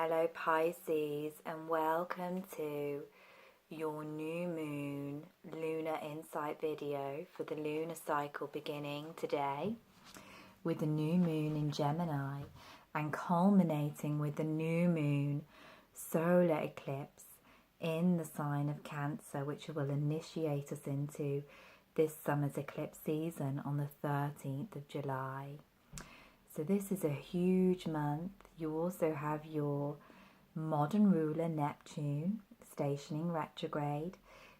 Hello Pisces, and welcome to your new moon lunar insight video for the lunar cycle beginning today with the new moon in Gemini and culminating with the new moon solar eclipse in the sign of Cancer, which will initiate us into this summer's eclipse season on the 13th of July. So this is a huge month. You also have your modern ruler Neptune stationing retrograde.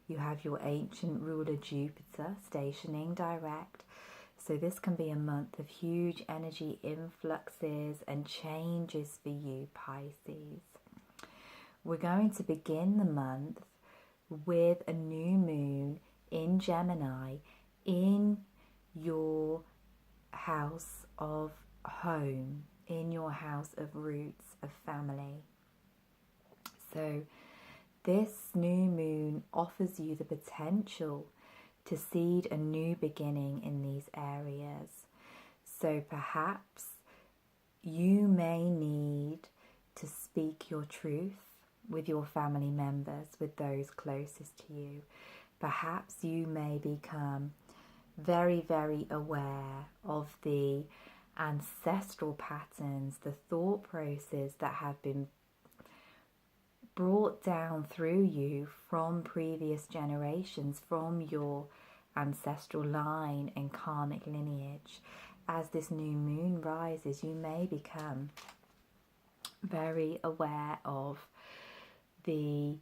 You have your ancient ruler Jupiter stationing direct. So this can be a month of huge energy influxes and changes for you, Pisces. We're going to begin the month with a new moon in Gemini in your house of home, in your house of roots, of family. So this new moon offers you the potential to seed a new beginning in these areas. So perhaps you may need to speak your truth with your family members, with those closest to you. Perhaps you may become very, very aware of the ancestral patterns, the thought process that have been brought down through you from previous generations, from your ancestral line and karmic lineage. As this new moon rises, you may become very aware of the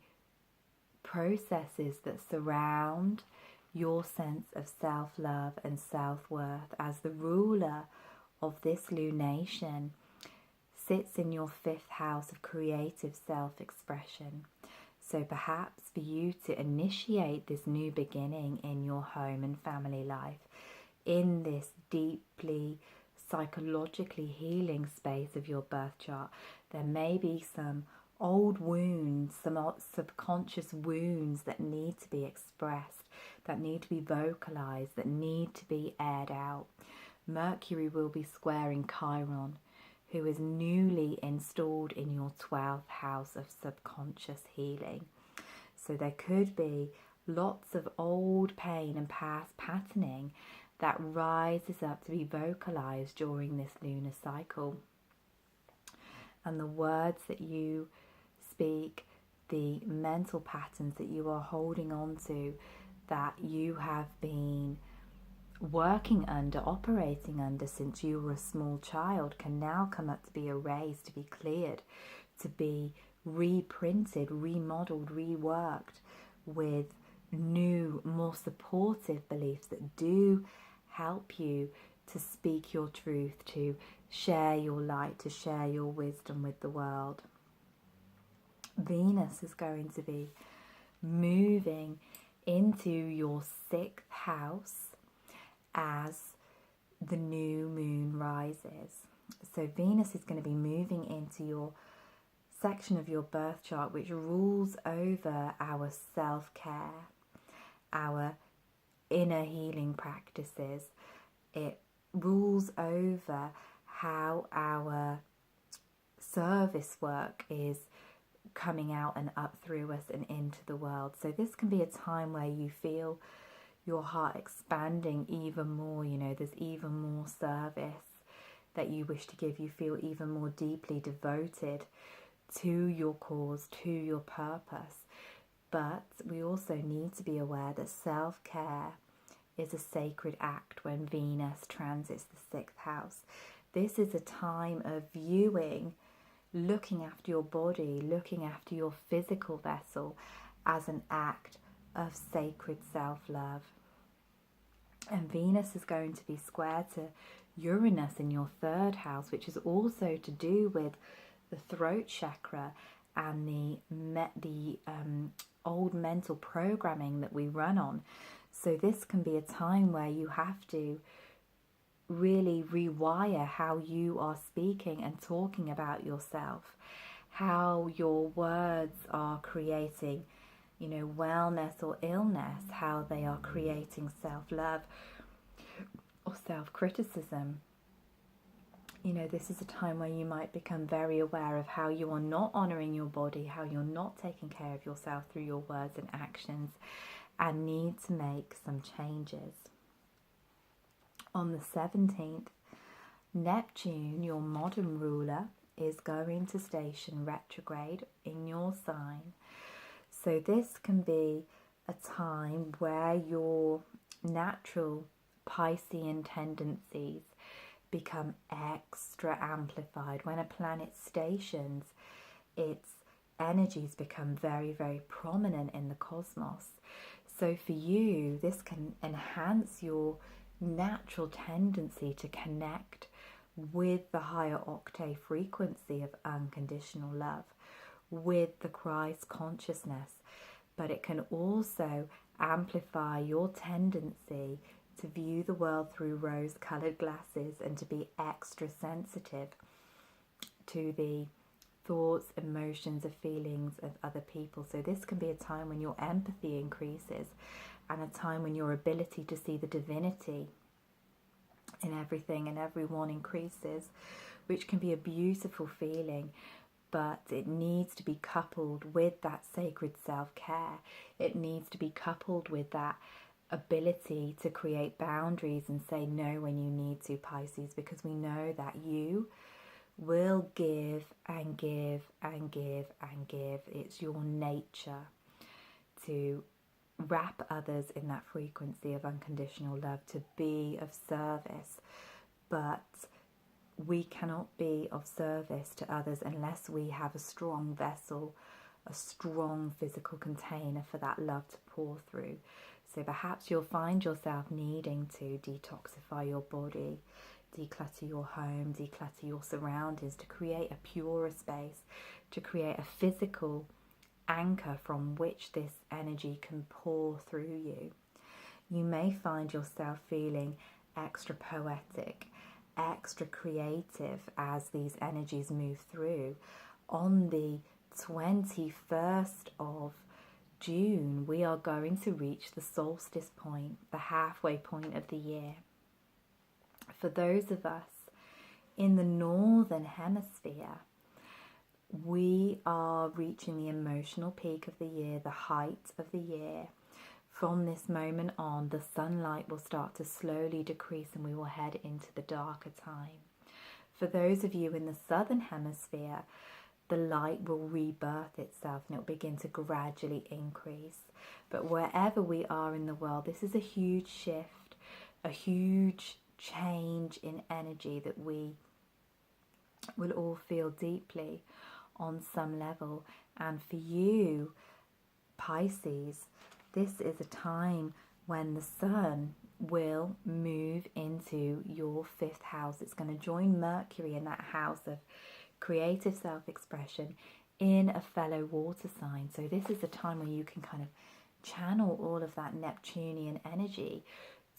processes that surround your sense of self-love and self-worth. As the ruler of this lunation sits in your fifth house of creative self-expression. So perhaps for you to initiate this new beginning in your home and family life, in this deeply psychologically healing space of your birth chart, there may be some old wounds, some subconscious wounds that need to be expressed, that need to be vocalized, that need to be aired out. Mercury will be squaring Chiron, who is newly installed in your 12th house of subconscious healing. So there could be lots of old pain and past patterning that rises up to be vocalized during this lunar cycle. And the words that you speak, the mental patterns that you are holding on to, that you have been working under, operating under since you were a small child, can now come up to be erased, to be cleared, to be reprinted, remodeled, reworked with new, more supportive beliefs that do help you to speak your truth, to share your light, to share your wisdom with the world. Venus is going to be moving into your 6th house as the new moon rises. So Venus is going to be moving into your section of your birth chart which rules over our self-care, our inner healing practices. It rules over how our service work is coming out and up through us and into the world. So this can be a time where you feel your heart expanding even more. You know, there's even more service that you wish to give. You feel even more deeply devoted to your cause, to your purpose. But we also need to be aware that self-care is a sacred act when Venus transits the 6th house. This is a time of viewing, looking after your body, looking after your physical vessel as an act of sacred self-love. And Venus is going to be square to Uranus in your 3rd house, which is also to do with the throat chakra and the old mental programming that we run on. So this can be a time where you have to really rewire how you are speaking and talking about yourself, how your words are creating, you know, wellness or illness, how they are creating self-love or self-criticism. You know, this is a time where you might become very aware of how you are not honouring your body, how you're not taking care of yourself through your words and actions, and need to make some changes. On the 17th, Neptune, your modern ruler, is going to station retrograde in your sign. So this can be a time where your natural Piscean tendencies become extra amplified. When a planet stations, its energies become very, very prominent in the cosmos. So for you, this can enhance your natural tendency to connect with the higher octave frequency of unconditional love, with the Christ consciousness, but it can also amplify your tendency to view the world through rose-coloured glasses and to be extra sensitive to the thoughts, emotions, or feelings of other people. So this can be a time when your empathy increases, and a time when your ability to see the divinity in everything and everyone increases, which can be a beautiful feeling, but it needs to be coupled with that sacred self-care. It needs to be coupled with that ability to create boundaries and say no when you need to, Pisces, because we know that you will give and give and give and give. It's your nature to wrap others in that frequency of unconditional love, to be of service. But we cannot be of service to others unless we have a strong vessel, a strong physical container for that love to pour through. So perhaps you'll find yourself needing to detoxify your body, declutter your home, declutter your surroundings, to create a purer space, to create a physical anchor from which this energy can pour through you. You may find yourself feeling extra poetic, extra creative as these energies move through. On the 21st of June, we are going to reach the solstice point, the halfway point of the year. For those of us in the northern hemisphere, we are reaching the emotional peak of the year, the height of the year. From this moment on, the sunlight will start to slowly decrease and we will head into the darker time. For those of you in the southern hemisphere, the light will rebirth itself and it will begin to gradually increase. But wherever we are in the world, this is a huge shift, a huge change in energy that we will all feel deeply on some level. And for you, Pisces, this is a time when the sun will move into your 5th house. It's going to join Mercury in that house of creative self-expression in a fellow water sign. So this is a time where you can kind of channel all of that Neptunian energy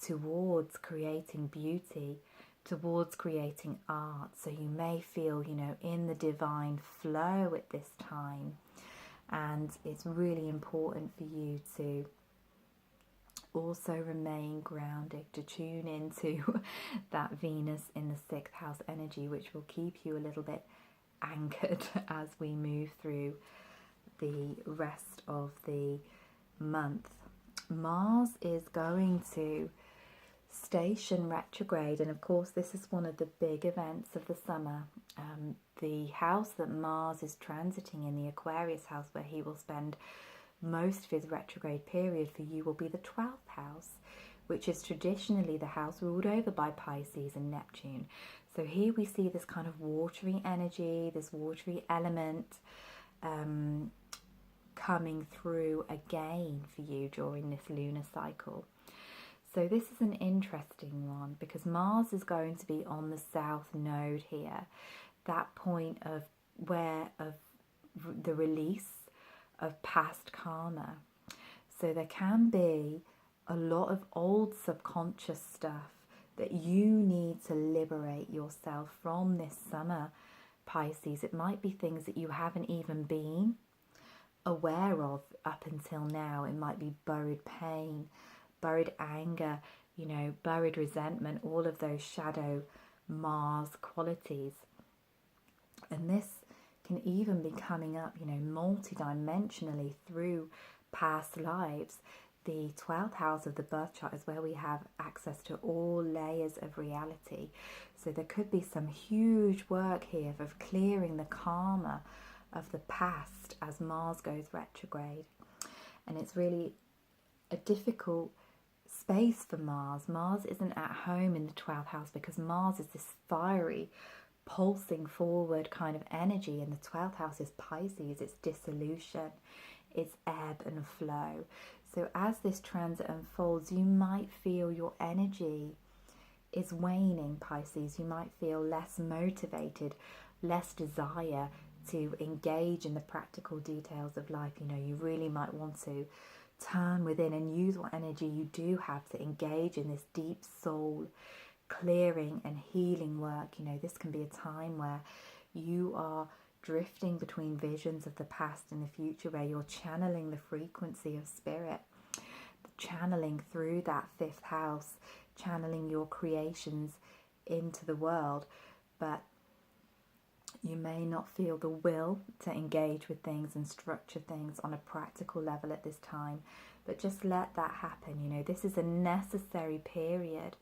towards creating beauty, towards creating art. So you may feel, you know, in the divine flow at this time. And it's really important for you to also remain grounded, to tune into that Venus in the 6th house energy, which will keep you a little bit anchored as we move through the rest of the month. Mars is going to station retrograde, and of course this is one of the big events of the summer. The house that Mars is transiting in, the Aquarius house where he will spend most of his retrograde period for you, will be the 12th house, which is traditionally the house ruled over by Pisces and Neptune. So here we see this kind of watery energy, this watery element coming through again for you during this lunar cycle. So this is an interesting one because Mars is going to be on the south node here, that point of the release of past karma. So there can be a lot of old subconscious stuff that you need to liberate yourself from this summer, Pisces. It might be things that you haven't even been aware of up until now. It might be buried pain, buried anger, you know, buried resentment, all of those shadow Mars qualities. And this can even be coming up, you know, multidimensionally through past lives. The 12th house of the birth chart is where we have access to all layers of reality. So there could be some huge work here of clearing the karma of the past as Mars goes retrograde. And it's really a difficult space for Mars. Mars isn't at home in the 12th house because Mars is this fiery, pulsing forward kind of energy, and the 12th house is Pisces. It's dissolution, it's ebb and flow. So as this transit unfolds, you might feel your energy is waning, Pisces. You might feel less motivated, less desire to engage in the practical details of life. You know, you really might want to turn within and use what energy you do have to engage in this deep soul clearing and healing work. You know, this can be a time where you are drifting between visions of the past and the future, where you're channeling the frequency of spirit, channeling through that 5th house, channeling your creations into the world. But you may not feel the will to engage with things and structure things on a practical level at this time, but just let that happen. You know, this is a necessary period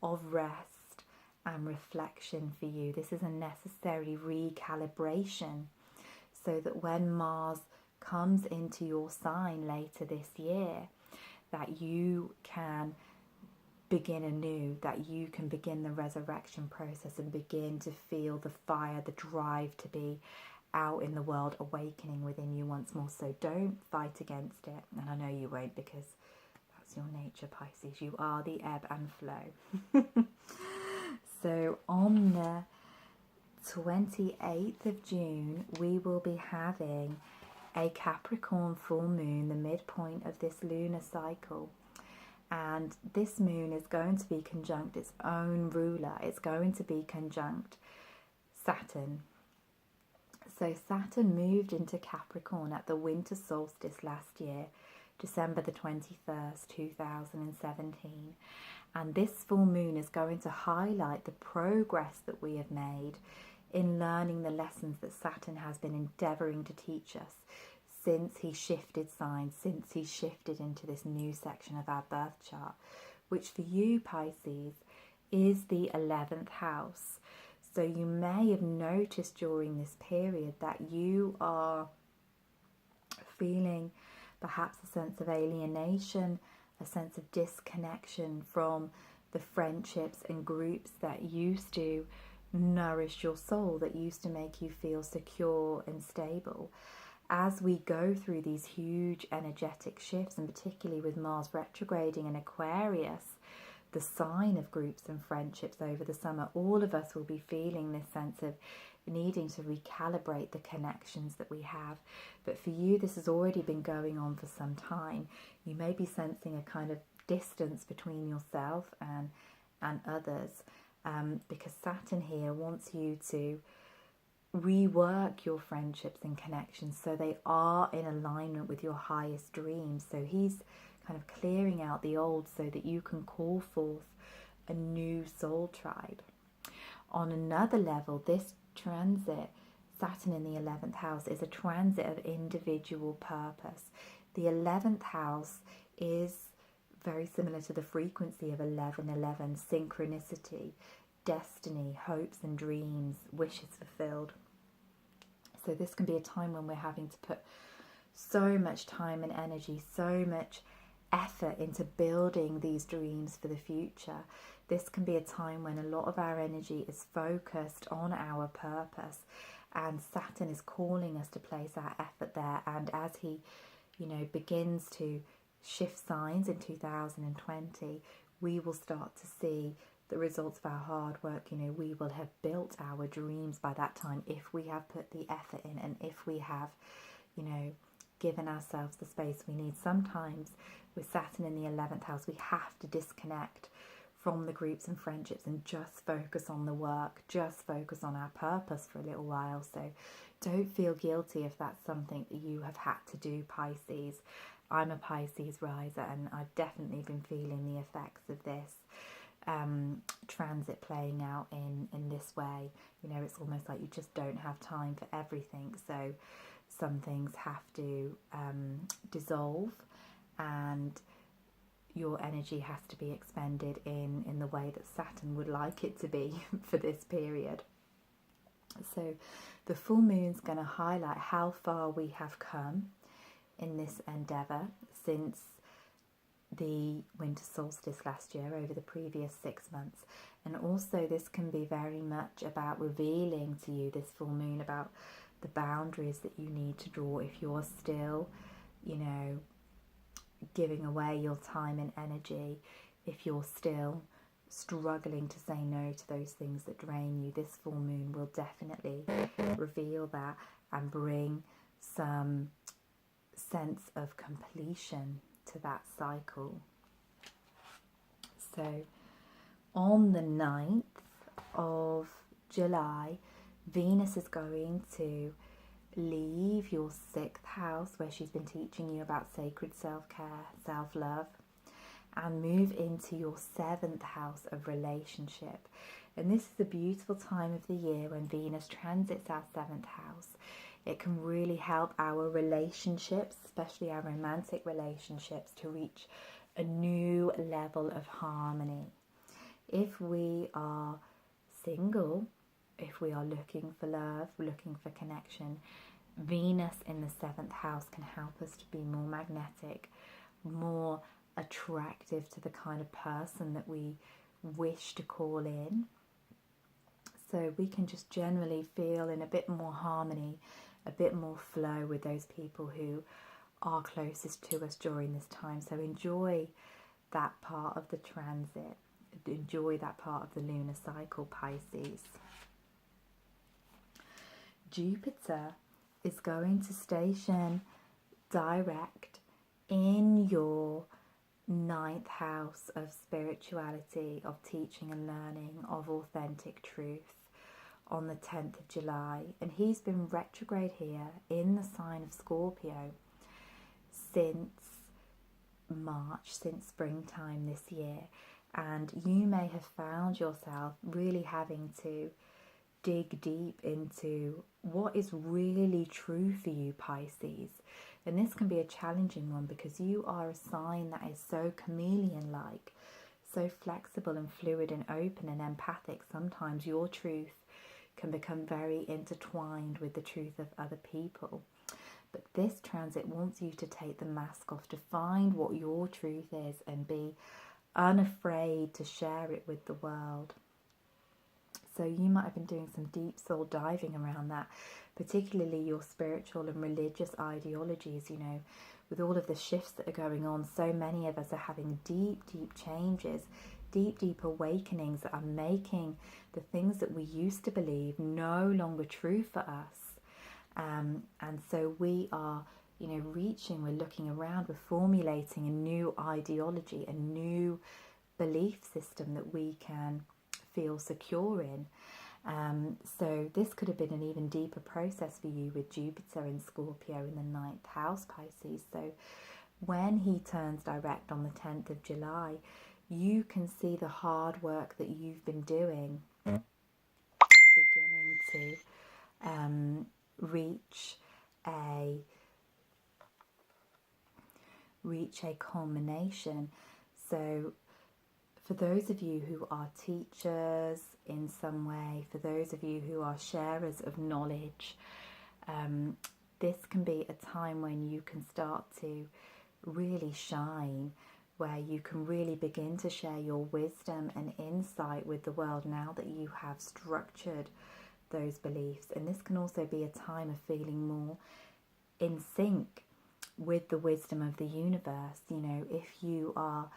of rest and reflection for you. This is a necessary recalibration so that when Mars comes into your sign later this year, that you can begin anew, that you can begin the resurrection process and begin to feel the fire, the drive to be out in the world, awakening within you once more. So don't fight against it. And I know you won't, because that's your nature, Pisces. You are the ebb and flow. So on the 28th of June, we will be having a Capricorn full moon, the midpoint of this lunar cycle. And this moon is going to be conjunct its own ruler. It's going to be conjunct Saturn. So Saturn moved into Capricorn at the winter solstice last year, December the 21st, 2017. And this full moon is going to highlight the progress that we have made in learning the lessons that Saturn has been endeavouring to teach us since he shifted signs, since he shifted into this new section of our birth chart, which for you, Pisces, is the 11th house. So you may have noticed during this period that you are feeling perhaps a sense of alienation, a sense of disconnection from the friendships and groups that used to nourish your soul, that used to make you feel secure and stable. As we go through these huge energetic shifts, and particularly with Mars retrograding in Aquarius, the sign of groups and friendships over the summer, all of us will be feeling this sense of needing to recalibrate the connections that we have. But for you, this has already been going on for some time. You may be sensing a kind of distance between yourself and others, because Saturn here wants you to rework your friendships and connections so they are in alignment with your highest dreams. So he's kind of clearing out the old so that you can call forth a new soul tribe. On another level, this transit, Saturn in the 11th house, is a transit of individual purpose. The 11th house is very similar to the frequency of 1111, synchronicity, destiny, hopes and dreams, wishes fulfilled. So this can be a time when we're having to put so much time and energy, so much effort into building these dreams for the future. This can be a time when a lot of our energy is focused on our purpose, and Saturn is calling us to place our effort there. And as he, you know, begins to shift signs in 2020, we will start to see the results of our hard work. You know, we will have built our dreams by that time if we have put the effort in, and if we have, you know, given ourselves the space we need. Sometimes with Saturn in the 11th house, we have to disconnect from the groups and friendships and just focus on the work, just focus on our purpose for a little while. So don't feel guilty if that's something that you have had to do, Pisces. I'm a Pisces riser, and I've definitely been feeling the effects of this. transit playing out in this way. You know, it's almost like you just don't have time for everything, so some things have to dissolve, and your energy has to be expended in the way that Saturn would like it to be for this period. So the full moon's going to highlight how far we have come in this endeavour since the winter solstice last year, over the previous 6 months. And also this can be very much about revealing to you, this full moon, about the boundaries that you need to draw if you're still, you know, giving away your time and energy, if you're still struggling to say no to those things that drain you. This full moon will definitely reveal that and bring some sense of completion to that cycle. So on the 9th of July, Venus is going to leave your 6th house, where she's been teaching you about sacred self-care, self-love, and move into your 7th house of relationship. And this is a beautiful time of the year when Venus transits our 7th house. It can really help our relationships, especially our romantic relationships, to reach a new level of harmony. If we are single, if we are looking for love, looking for connection, Venus in the 7th house can help us to be more magnetic, more attractive to the kind of person that we wish to call in. So we can just generally feel in a bit more harmony, a bit more flow with those people who are closest to us during this time. So enjoy that part of the transit. Enjoy that part of the lunar cycle, Pisces. Jupiter is going to station direct in your 9th house of spirituality, of teaching and learning, of authentic truth on the 10th of July. And he's been retrograde here in the sign of Scorpio since March, since springtime this year. And you may have found yourself really having to dig deep into what is really true for you, Pisces. And this can be a challenging one because you are a sign that is so chameleon-like, so flexible and fluid and open and empathic. Sometimes your truth can become very intertwined with the truth of other people. But this transit wants you to take the mask off, to find what your truth is and be unafraid to share it with the world. So you might have been doing some deep soul diving around that, particularly your spiritual and religious ideologies. You know, with all of the shifts that are going on, so many of us are having deep changes, deep awakenings that are making the things that we used to believe no longer true for us. And so we are, you know, we're looking around, we're formulating a new ideology, a new belief system that we can feel secure in. So this could have been an even deeper process for you with Jupiter in Scorpio in the 9th house, Pisces. So when he turns direct on the 10th of July, you can see the hard work that you've been doing beginning to reach a culmination. So for those of you who are teachers in some way, for those of you who are sharers of knowledge, this can be a time when you can start to really shine, where you can really begin to share your wisdom and insight with the world now that you have structured those beliefs. And this can also be a time of feeling more in sync with the wisdom of the universe. You know, if you are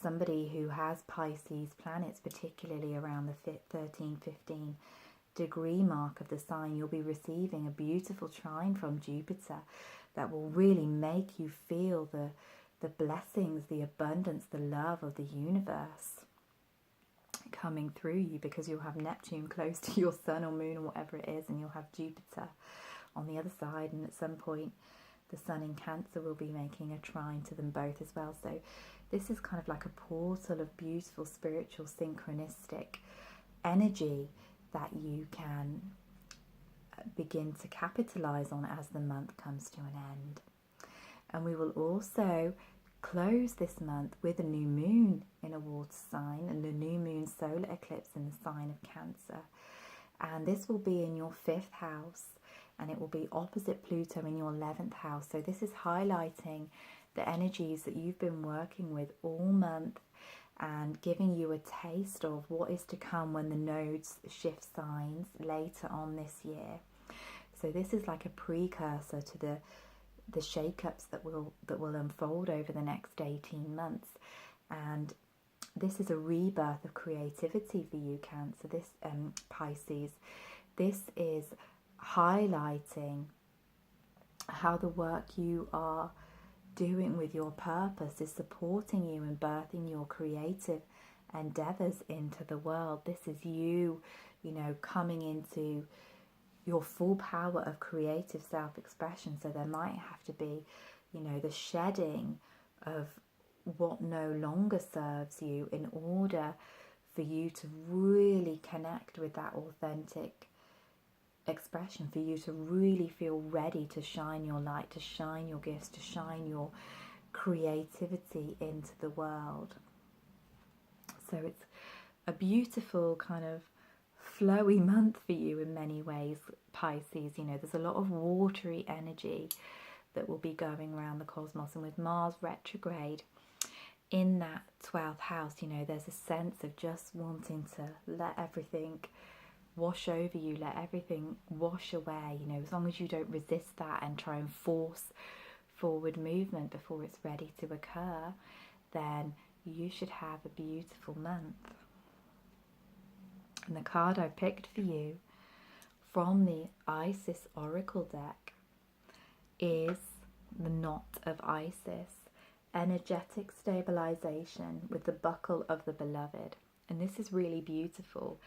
somebody who has Pisces planets, particularly around the 13-15 degree mark of the sign, you'll be receiving a beautiful trine from Jupiter that will really make you feel the blessings, the abundance, the love of the universe coming through you, because you'll have Neptune close to your sun or moon or whatever it is, and you'll have Jupiter on the other side, and at some point the sun in Cancer will be making a trine to them both as well. So this is kind of like a portal of beautiful spiritual synchronistic energy that you can begin to capitalize on as the month comes to an end. And we will also close this month with a new moon in a water sign and the new moon solar eclipse in the sign of Cancer. And this will be in your 5th house, and it will be opposite Pluto in your 11th house. So this is highlighting the energies that you've been working with all month and giving you a taste of what is to come when the nodes shift signs later on this year. So this is like a precursor to the shake-ups that will unfold over the next 18 months. And this is a rebirth of creativity for you, Cancer, this Pisces. This is highlighting how the work you are doing with your purpose is supporting you and birthing your creative endeavors into the world. This is you, you know, coming into your full power of creative self-expression. So there might have to be, you know, the shedding of what no longer serves you in order for you to really connect with that authentic expression, for you to really feel ready to shine your light, to shine your gifts, to shine your creativity into the world. So it's a beautiful kind of flowy month for you in many ways, Pisces. You know, there's a lot of watery energy that will be going around the cosmos, and with Mars retrograde in that 12th house, you know, there's a sense of just wanting to let everything wash over you, let everything wash away, you know, as long as you don't resist that and try and force forward movement before it's ready to occur, then you should have a beautiful month. And the card I picked for you from the Isis Oracle deck is the Knot of Isis, energetic stabilization with the buckle of the beloved. And this is really beautiful.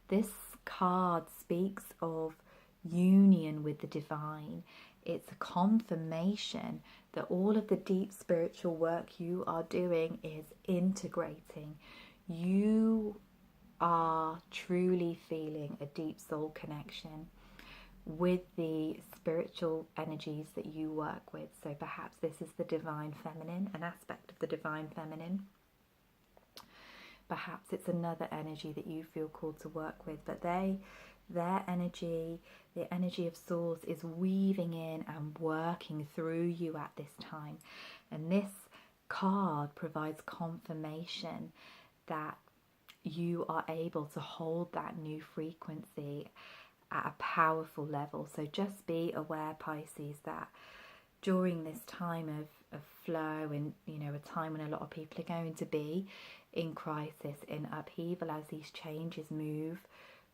This card speaks of union with the divine. It's a confirmation that all of the deep spiritual work you are doing is integrating. You are truly feeling a deep soul connection with the spiritual energies that you work with. So perhaps this is the divine feminine, an aspect of the divine feminine. Perhaps it's another energy that you feel called to work with, but their energy, the energy of source, is weaving in and working through you at this time. And this card provides confirmation that you are able to hold that new frequency at a powerful level. So just be aware, Pisces, that during this time of flow, and you know, a time when a lot of people are going to be in crisis, in upheaval, as these changes move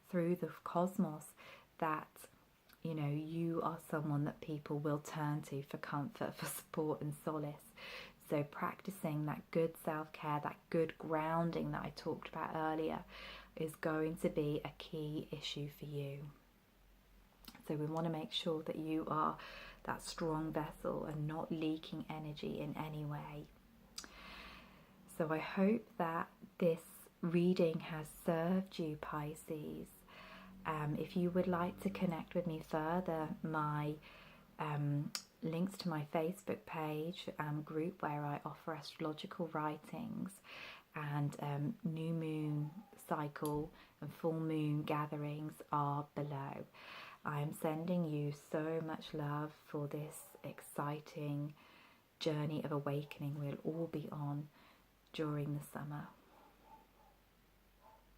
through the cosmos, that you know, you are someone that people will turn to for comfort, for support and solace. So practicing that good self-care, that good grounding that I talked about earlier, is going to be a key issue for you. So we want to make sure that you are that strong vessel and not leaking energy in any way. So I hope that this reading has served you, Pisces. If you would like to connect with me further, my links to my Facebook page group, where I offer astrological writings and new moon cycle and full moon gatherings, are below. I am sending you so much love for this exciting journey of awakening we'll all be on during the summer.